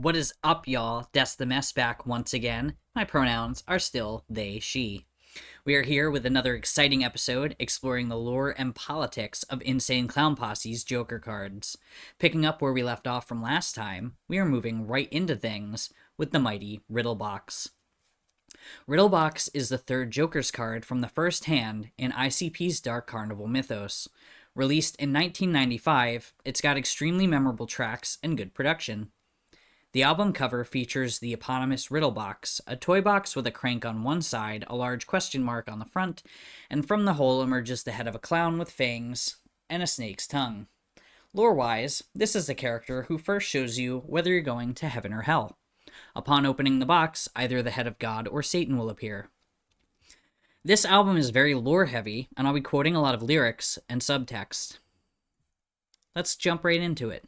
What is up, y'all? Des the Mess back once again. My pronouns are still they, she. We are here with another exciting episode exploring the lore and politics of Insane Clown Posse's Joker cards. Picking up where we left off from last time, we are moving right into things with the mighty Riddle Box. Riddle Box is the third Joker's card from the first hand in ICP's Dark Carnival mythos. Released in 1995, it's got extremely memorable tracks and good production. The album cover features the eponymous Riddle Box, a toy box with a crank on one side, a large question mark on the front, and from the hole emerges the head of a clown with fangs and a snake's tongue. Lore-wise, this is the character who first shows you whether you're going to heaven or hell. Upon opening the box, either the head of God or Satan will appear. This album is very lore-heavy, and I'll be quoting a lot of lyrics and subtext. Let's jump right into it.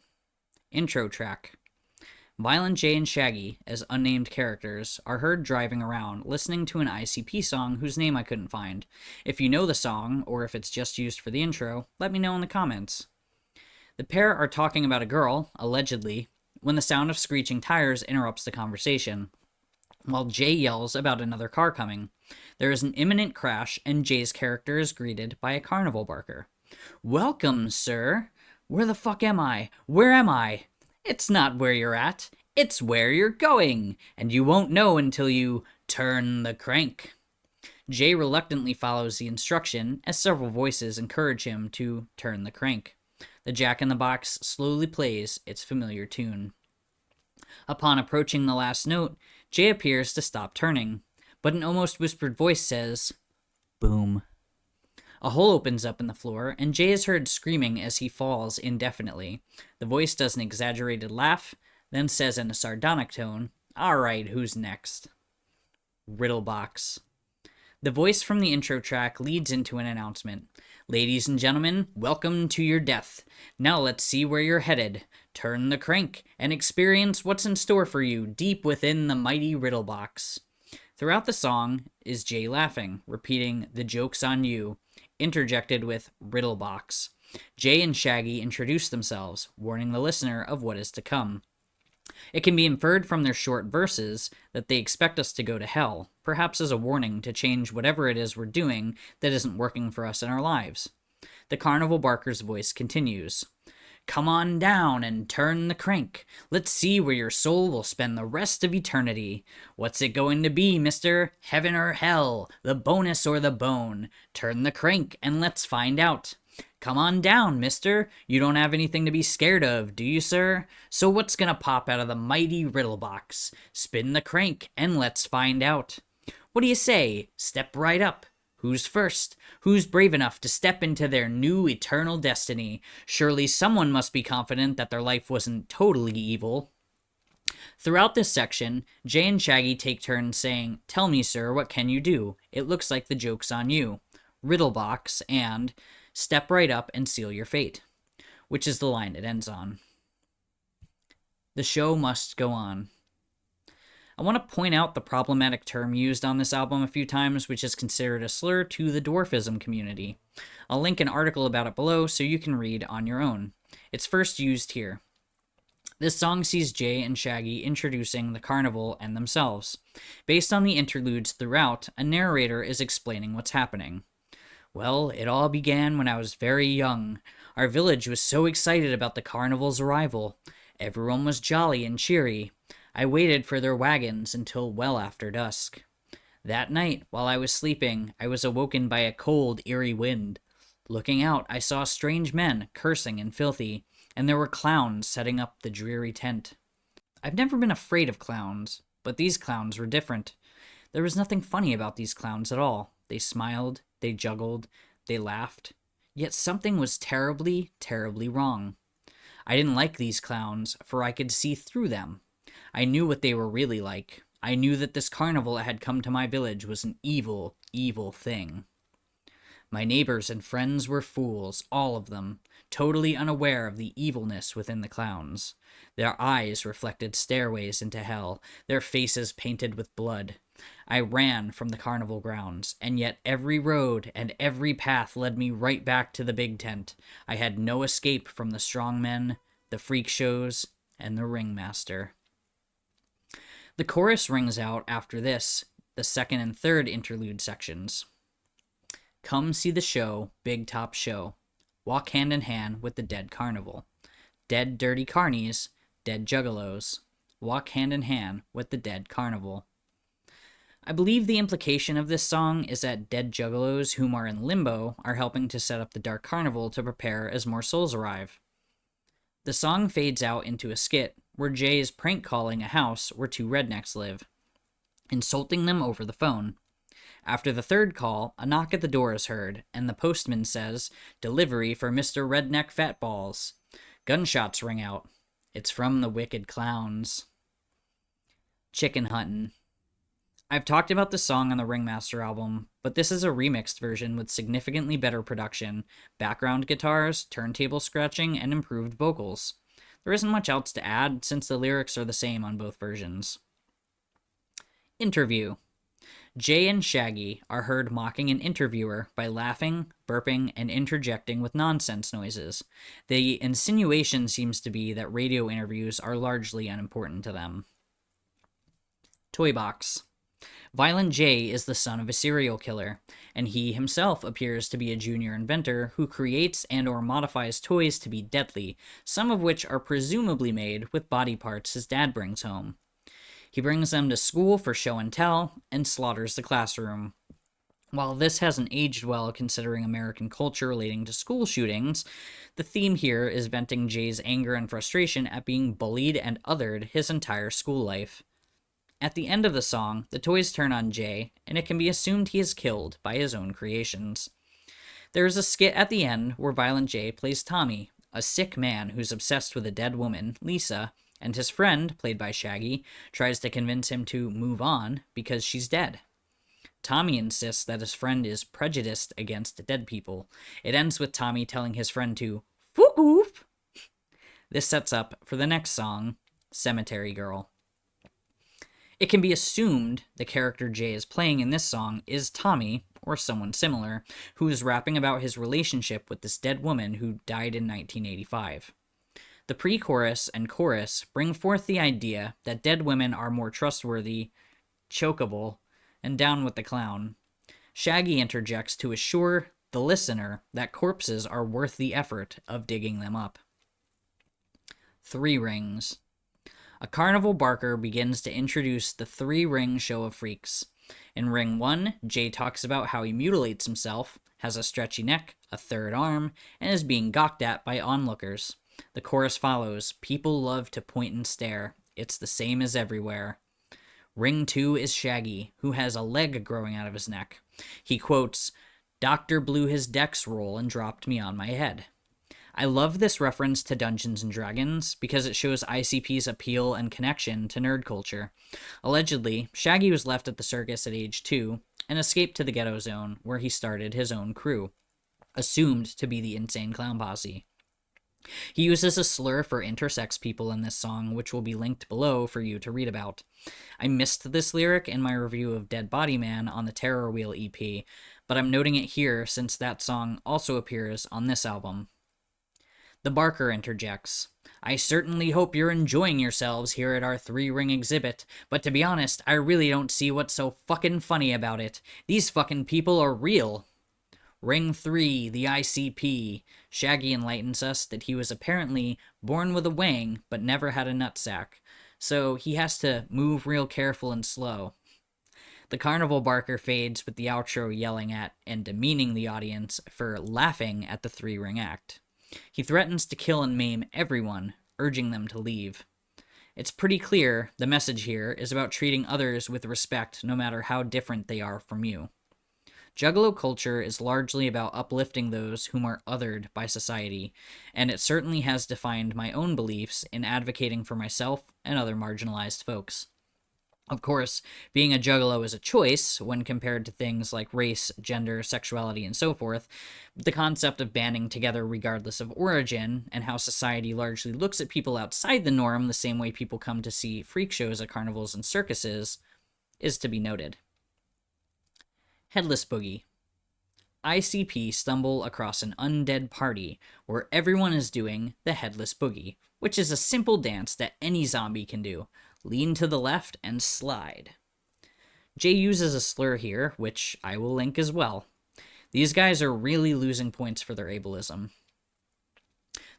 Intro track. Violent J and Shaggy, as unnamed characters, are heard driving around, listening to an ICP song whose name I couldn't find. If you know the song, or if it's just used for the intro, let me know in the comments. The pair are talking about a girl, allegedly, when the sound of screeching tires interrupts the conversation, while Jay yells about another car coming. There is an imminent crash, and Jay's character is greeted by a carnival barker. "Welcome, sir. Where the fuck am I? Where am I? It's not where you're at, it's where you're going, and you won't know until you turn the crank." Jay reluctantly follows the instruction, as several voices encourage him to turn the crank. The Jack-in-the-Box slowly plays its familiar tune. Upon approaching the last note, Jay appears to stop turning, but an almost whispered voice says, "Boom." A hole opens up in the floor, and Jay is heard screaming as he falls indefinitely. The voice does an exaggerated laugh, then says in a sardonic tone, "Alright, who's next?" Riddle Box. The voice from the intro track leads into an announcement. "Ladies and gentlemen, welcome to your death. Now let's see where you're headed. Turn the crank and experience what's in store for you deep within the mighty Riddle Box." Throughout the song is Jay laughing, repeating "the joke's on you," interjected with Riddle Box. Jay and Shaggy introduce themselves, warning the listener of what is to come. It can be inferred from their short verses that they expect us to go to hell, perhaps as a warning to change whatever it is we're doing that isn't working for us in our lives. The carnival barker's voice continues. "Come on down and turn the crank. Let's see where your soul will spend the rest of eternity. What's it going to be, mister? Heaven or hell? The bonus or the bone? Turn the crank and let's find out. Come on down, mister. You don't have anything to be scared of, do you, sir? So what's gonna pop out of the mighty Riddle Box? Spin the crank and let's find out. What do you say? Step right up. Who's first? Who's brave enough to step into their new eternal destiny? Surely someone must be confident that their life wasn't totally evil." Throughout this section, Jay and Shaggy take turns saying, "Tell me, sir, what can you do? It looks like the joke's on you." Riddle Box, and "Step right up and seal your fate," which is the line it ends on. The show must go on. I want to point out the problematic term used on this album a few times, which is considered a slur to the dwarfism community. I'll link an article about it below so you can read on your own. It's first used here. This song sees Jay and Shaggy introducing the carnival and themselves. Based on the interludes throughout, a narrator is explaining what's happening. "Well, it all began when I was very young. Our village was so excited about the carnival's arrival. Everyone was jolly and cheery. I waited for their wagons until well after dusk. That night, while I was sleeping, I was awoken by a cold, eerie wind. Looking out, I saw strange men, cursing and filthy, and there were clowns setting up the dreary tent. I've never been afraid of clowns, but these clowns were different. There was nothing funny about these clowns at all. They smiled, they juggled, they laughed, yet something was terribly, terribly wrong. I didn't like these clowns, for I could see through them. I knew what they were really like. I knew that this carnival that had come to my village was an evil, evil thing. My neighbors and friends were fools, all of them, totally unaware of the evilness within the clowns. Their eyes reflected stairways into hell, their faces painted with blood. I ran from the carnival grounds, and yet every road and every path led me right back to the big tent. I had no escape from the strong men, the freak shows, and the ringmaster." The chorus rings out after this, the second and third interlude sections. Come see the show, big top show. Walk hand in hand with the dead carnival. Dead dirty carnies, dead juggalos. Walk hand in hand with the dead carnival. I believe the implication of this song is that dead juggalos whom are in limbo are helping to set up the dark carnival to prepare as more souls arrive. The song fades out into a skit where Jay is prank calling a house where two rednecks live, insulting them over the phone. After the third call, a knock at the door is heard, and the postman says, "Delivery for Mr. Redneck Fatballs." Gunshots ring out. It's from the Wicked Clowns. Chicken Huntin'. I've talked about this song on the Ringmaster album, but this is a remixed version with significantly better production, background guitars, turntable scratching, and improved vocals. There isn't much else to add since the lyrics are the same on both versions. Interview. Jay and Shaggy are heard mocking an interviewer by laughing, burping, and interjecting with nonsense noises. The insinuation seems to be that radio interviews are largely unimportant to them. Toy Box. Violent J is the son of a serial killer, and he himself appears to be a junior inventor who creates and or modifies toys to be deadly, some of which are presumably made with body parts his dad brings home. He brings them to school for show and tell, and slaughters the classroom. While this hasn't aged well considering American culture relating to school shootings, the theme here is venting Jay's anger and frustration at being bullied and othered his entire school life. At the end of the song, the toys turn on Jay, and it can be assumed he is killed by his own creations. There is a skit at the end where Violent J plays Tommy, a sick man who's obsessed with a dead woman, Lisa, and his friend, played by Shaggy, tries to convince him to move on because she's dead. Tommy insists that his friend is prejudiced against dead people. It ends with Tommy telling his friend to "Fook oof." This sets up for the next song, Cemetery Girl. It can be assumed the character Jay is playing in this song is Tommy, or someone similar, who is rapping about his relationship with this dead woman who died in 1985. The pre-chorus and chorus bring forth the idea that dead women are more trustworthy, chokeable, and down with the clown. Shaggy interjects to assure the listener that corpses are worth the effort of digging them up. 3 Rings. A carnival barker begins to introduce the 3-ring show of freaks. In Ring 1, Jay talks about how he mutilates himself, has a stretchy neck, a third arm, and is being gawked at by onlookers. The chorus follows, "People love to point and stare. It's the same as everywhere." Ring 2 is Shaggy, who has a leg growing out of his neck. He quotes, "Doctor blew his dex roll and dropped me on my head." I love this reference to Dungeons & Dragons because it shows ICP's appeal and connection to nerd culture. Allegedly, Shaggy was left at the circus at age 2 and escaped to the ghetto zone where he started his own crew, assumed to be the Insane Clown Posse. He uses a slur for intersex people in this song, which will be linked below for you to read about. I missed this lyric in my review of Dead Body Man on the Terror Wheel EP, but I'm noting it here since that song also appears on this album. The barker interjects, "I certainly hope you're enjoying yourselves here at our 3-ring exhibit, but to be honest, I really don't see what's so fucking funny about it. These fucking people are real." Ring 3, the ICP. Shaggy enlightens us that he was apparently born with a wang, but never had a nutsack, so he has to move real careful and slow. The carnival barker fades with the outro yelling at and demeaning the audience for laughing at the 3-ring act. He threatens to kill and maim everyone, urging them to leave. It's pretty clear the message here is about treating others with respect no matter how different they are from you. Juggalo culture is largely about uplifting those whom are othered by society, and it certainly has defined my own beliefs in advocating for myself and other marginalized folks. Of course, being a juggalo is a choice when compared to things like race, gender, sexuality, and so forth. The concept of banding together regardless of origin, and how society largely looks at people outside the norm the same way people come to see freak shows at carnivals and circuses, is to be noted. Headless Boogie. ICP stumble across an undead party where everyone is doing the headless boogie, which is a simple dance that any zombie can do. Lean to the left and slide. Jay uses a slur here, which I will link as well. These guys are really losing points for their ableism.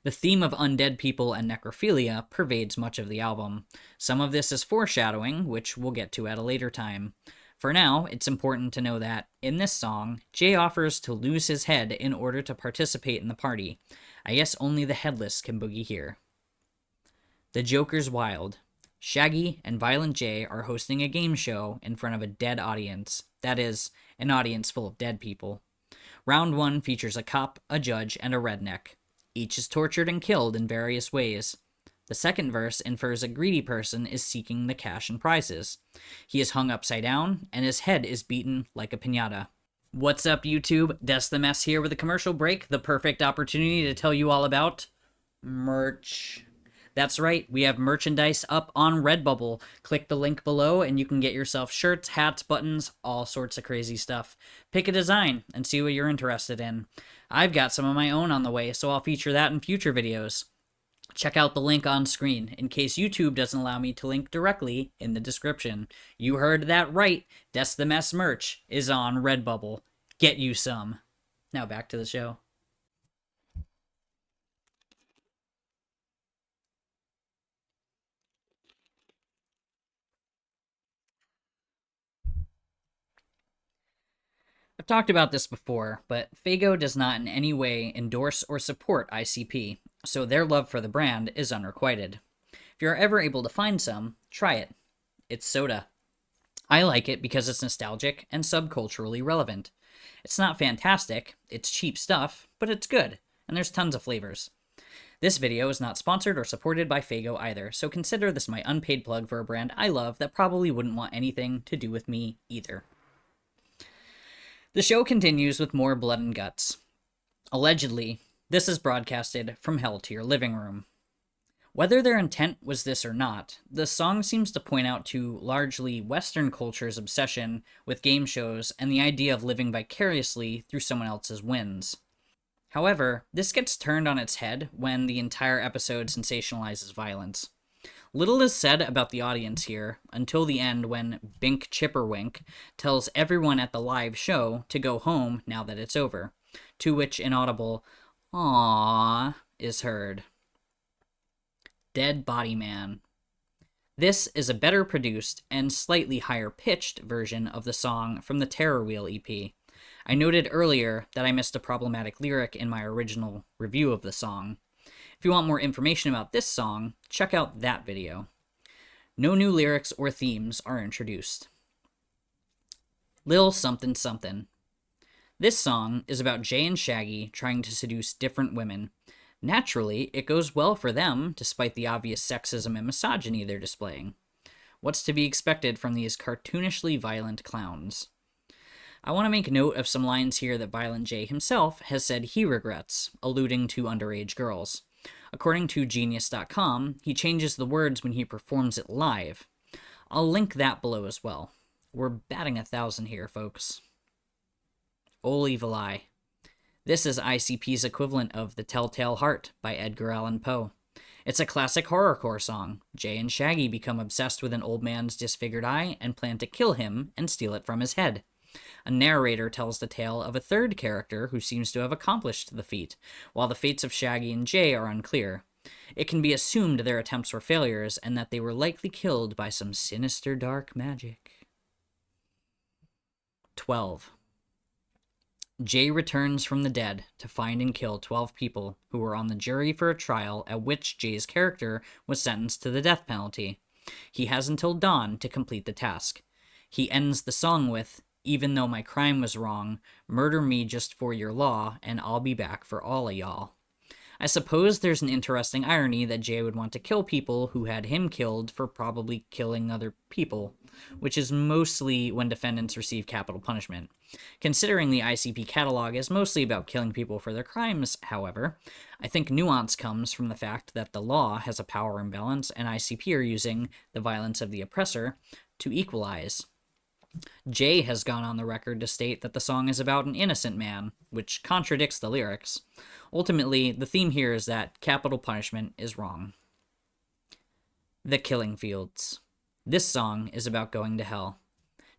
The theme of undead people and necrophilia pervades much of the album. Some of this is foreshadowing, which we'll get to at a later time. For now, it's important to know that, in this song, Jay offers to lose his head in order to participate in the party. I guess only the headless can boogie here. The Joker's wild. Shaggy and Violent J are hosting a game show in front of a dead audience. That is, an audience full of dead people. Round 1 features a cop, a judge, and a redneck. Each is tortured and killed in various ways. The second verse infers a greedy person is seeking the cash and prizes. He is hung upside down, and his head is beaten like a piñata. What's up, YouTube? Des the Mess here with a commercial break, the perfect opportunity to tell you all about merch. That's right, we have merchandise up on Redbubble. Click the link below and you can get yourself shirts, hats, buttons, all sorts of crazy stuff. Pick a design and see what you're interested in. I've got some of my own on the way, so I'll feature that in future videos. Check out the link on screen, in case YouTube doesn't allow me to link directly in the description. You heard that right, Des the Mess merch is on Redbubble. Get you some. Now back to the show. I've talked about this before, but Faygo does not in any way endorse or support ICP, so their love for the brand is unrequited. If you're ever able to find some, try it. It's soda. I like it because it's nostalgic and subculturally relevant. It's not fantastic, it's cheap stuff, but it's good, and there's tons of flavors. This video is not sponsored or supported by Faygo either, so consider this my unpaid plug for a brand I love that probably wouldn't want anything to do with me either. The show continues with more blood and guts. Allegedly, this is broadcasted from hell to your living room. Whether their intent was this or not, the song seems to point out to largely Western culture's obsession with game shows and the idea of living vicariously through someone else's wins. However, this gets turned on its head when the entire episode sensationalizes violence. Little is said about the audience here until the end when Bink Chipperwink tells everyone at the live show to go home now that it's over, to which an audible "aww" is heard. Dead Body Man. This is a better produced and slightly higher pitched version of the song from the Terror Wheel EP. I noted earlier that I missed a problematic lyric in my original review of the song. If you want more information about this song, check out that video. No new lyrics or themes are introduced. Lil Somethin Somthin. This song is about Jay and Shaggy trying to seduce different women. Naturally, it goes well for them, despite the obvious sexism and misogyny they're displaying. What's to be expected from these cartoonishly violent clowns? I want to make note of some lines here that Violent J himself has said he regrets, alluding to underage girls. According to Genius.com, he changes the words when he performs it live. I'll link that below as well. We're batting 1,000 here, folks. Ol' Evil Eye. This is ICP's equivalent of The Telltale Heart by Edgar Allan Poe. It's a classic horrorcore song. Jay and Shaggy become obsessed with an old man's disfigured eye and plan to kill him and steal it from his head. A narrator tells the tale of a third character who seems to have accomplished the feat, while the fates of Shaggy and Jay are unclear. It can be assumed their attempts were failures and that they were likely killed by some sinister dark magic. 12. Jay returns from the dead to find and kill 12 people who were on the jury for a trial at which Jay's character was sentenced to the death penalty. He has until dawn to complete the task. He ends the song with, "Even though my crime was wrong, murder me just for your law, and I'll be back for all of y'all." I suppose there's an interesting irony that Jay would want to kill people who had him killed for probably killing other people, which is mostly when defendants receive capital punishment. Considering the ICP catalog is mostly about killing people for their crimes, however, I think nuance comes from the fact that the law has a power imbalance and ICP are using the violence of the oppressor to equalize. Jay has gone on the record to state that the song is about an innocent man, which contradicts the lyrics. Ultimately, the theme here is that capital punishment is wrong. The Killing Fields. This song is about going to hell.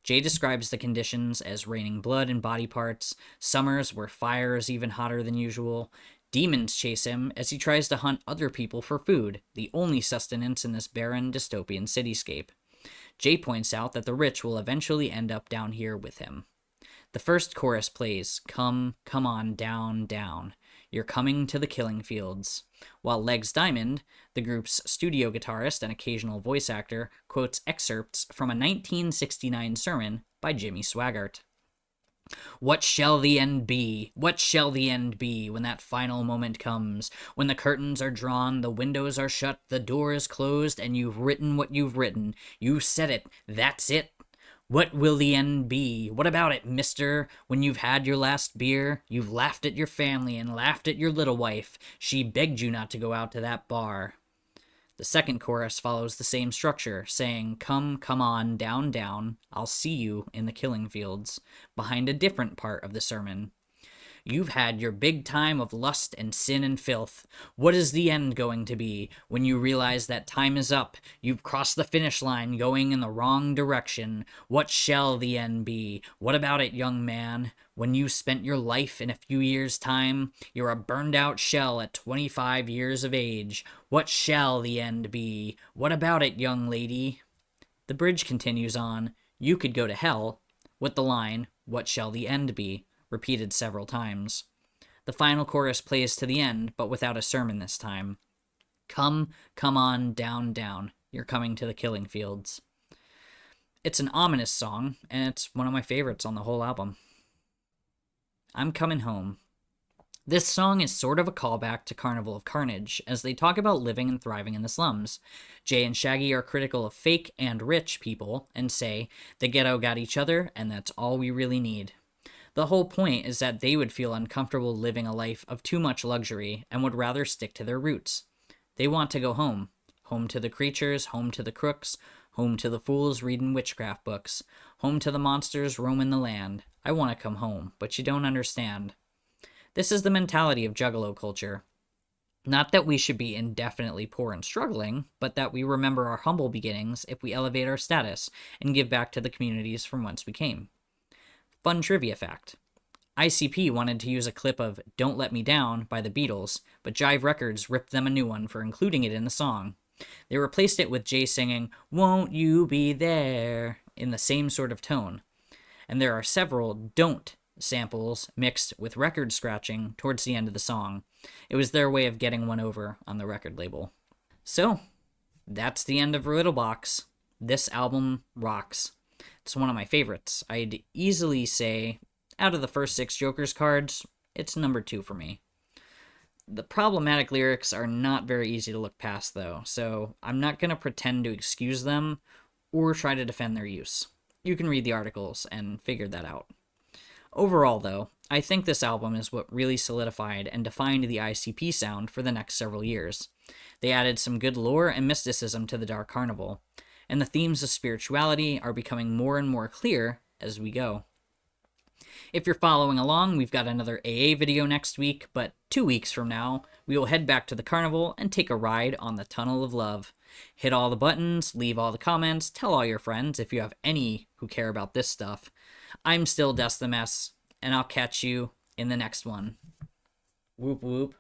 Jay describes the conditions as raining blood and body parts, summers where fire is even hotter than usual. Demons chase him as he tries to hunt other people for food, the only sustenance in this barren dystopian cityscape. Jay points out that the rich will eventually end up down here with him. The first chorus plays, "Come, come on, down, down. You're coming to the killing fields," while Legs Diamond, the group's studio guitarist and occasional voice actor, quotes excerpts from a 1969 sermon by Jimmy Swaggart. What shall the end be? What shall the end be when that final moment comes? When the curtains are drawn, the windows are shut, the door is closed, and you've written what you've written. You said it. That's it. What will the end be? What about it, mister? When you've had your last beer, you've laughed at your family and laughed at your little wife. She begged you not to go out to that bar. The second chorus follows the same structure, saying, "Come, come on, down, down. I'll see you in the killing fields," behind a different part of the sermon. You've had your big time of lust and sin and filth. What is the end going to be? When you realize that time is up, you've crossed the finish line going in the wrong direction. What shall the end be? What about it, young man? When you spent your life in a few years' time, you're a burned out shell at 25 years of age. What shall the end be? What about it, young lady? The bridge continues on, "You could go to hell," with the line, "What shall the end be?" repeated several times. The final chorus plays to the end, but without a sermon this time. "Come, come on, down, down. You're coming to the killing fields." It's an ominous song, and it's one of my favorites on the whole album. I'm Coming Home. This song is sort of a callback to Carnival of Carnage, as they talk about living and thriving in the slums. Jay and Shaggy are critical of fake and rich people, and say, "The ghetto got each other, and that's all we really need." The whole point is that they would feel uncomfortable living a life of too much luxury and would rather stick to their roots. They want to go home. Home to the creatures, home to the crooks, home to the fools reading witchcraft books, home to the monsters roaming the land. I want to come home, but you don't understand. This is the mentality of Juggalo culture. Not that we should be indefinitely poor and struggling, but that we remember our humble beginnings if we elevate our status and give back to the communities from whence we came. Fun trivia fact. ICP wanted to use a clip of "Don't Let Me Down" by the Beatles, but Jive Records ripped them a new one for including it in the song. They replaced it with Jay singing, "Won't you be there?" in the same sort of tone. And there are several "don't" samples mixed with record scratching towards the end of the song. It was their way of getting one over on the record label. So, that's the end of Riddle Box. This album rocks. It's one of my favorites. I'd easily say, out of the first 6 Joker's cards, it's number 2 for me. The problematic lyrics are not very easy to look past, though, so I'm not going to pretend to excuse them or try to defend their use. You can read the articles and figure that out. Overall, though, I think this album is what really solidified and defined the ICP sound for the next several years. They added some good lore and mysticism to the Dark Carnival, and the themes of spirituality are becoming more and more clear as we go. If you're following along, we've got another AA video next week, but 2 weeks from now, we will head back to the carnival and take a ride on the Tunnel of Love. Hit all the buttons, leave all the comments, tell all your friends if you have any who care about this stuff. I'm still Des the Mess, and I'll catch you in the next one. Whoop whoop.